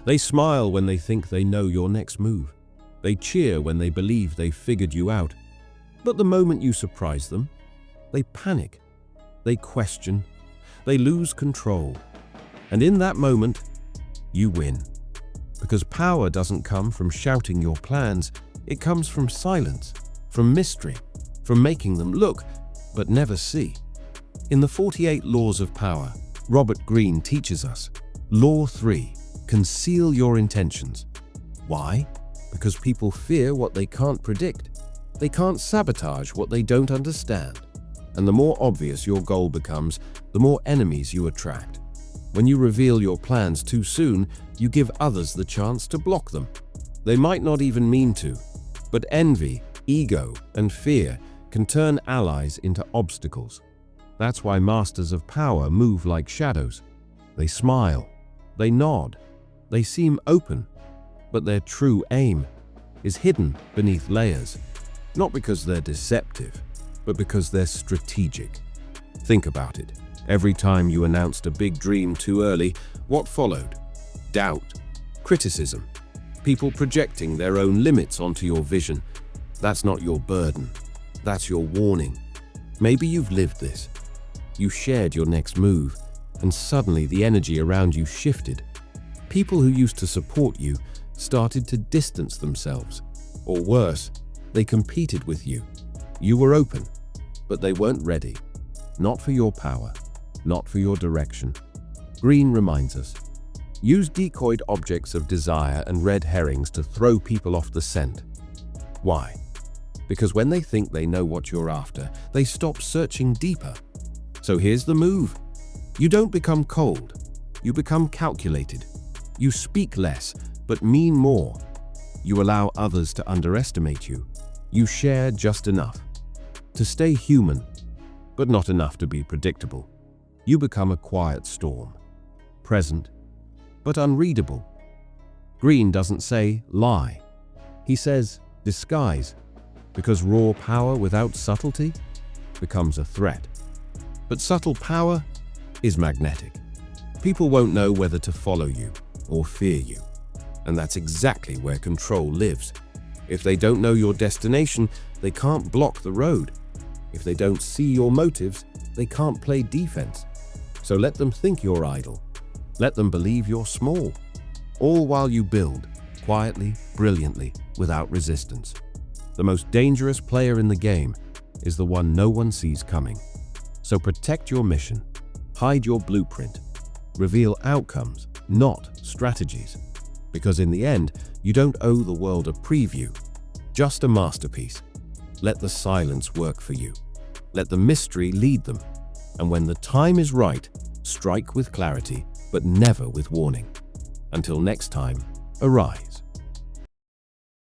They smile when they think they know your next move. They cheer when they believe they've figured you out. But the moment you surprise them, they panic, they question, they lose control. And in that moment, you win. Because power doesn't come from shouting your plans, it comes from silence, from mystery, from making them look, but never see. In the 48 Laws of Power, Robert Greene teaches us, Law 3, conceal your intentions. Why? Because people fear what they can't predict. They can't sabotage what they don't understand. And the more obvious your goal becomes, the more enemies you attract. When you reveal your plans too soon, you give others the chance to block them. They might not even mean to, but envy, ego, and fear can turn allies into obstacles. That's why masters of power move like shadows. They smile, they nod, they seem open, but their true aim is hidden beneath layers. Not because they're deceptive, but because they're strategic. Think about it. Every time you announced a big dream too early, what followed? Doubt, criticism, people projecting their own limits onto your vision. That's not your burden. That's your warning. Maybe you've lived this. You shared your next move, and suddenly the energy around you shifted. People who used to support you started to distance themselves. Or worse, they competed with you. You were open, but they weren't ready. Not for your power, not for your direction. Greene reminds us, use decoyed objects of desire and red herrings to throw people off the scent. Why? Because when they think they know what you're after, they stop searching deeper. So here's the move. You don't become cold. You become calculated. You speak less, but mean more. You allow others to underestimate you. You share just enough to stay human, but not enough to be predictable. You become a quiet storm, present, but unreadable. Greene doesn't say lie. He says disguise, because raw power without subtlety becomes a threat. But subtle power is magnetic. People won't know whether to follow you or fear you. And that's exactly where control lives. If they don't know your destination, they can't block the road. If they don't see your motives, they can't play defense. So let them think you're idle. Let them believe you're small. All while you build, quietly, brilliantly, without resistance. The most dangerous player in the game is the one no one sees coming. So protect your mission, hide your blueprint, reveal outcomes, not strategies. Because in the end, you don't owe the world a preview, just a masterpiece. Let the silence work for you. Let the mystery lead them. And when the time is right, strike with clarity, but never with warning. Until next time, arise.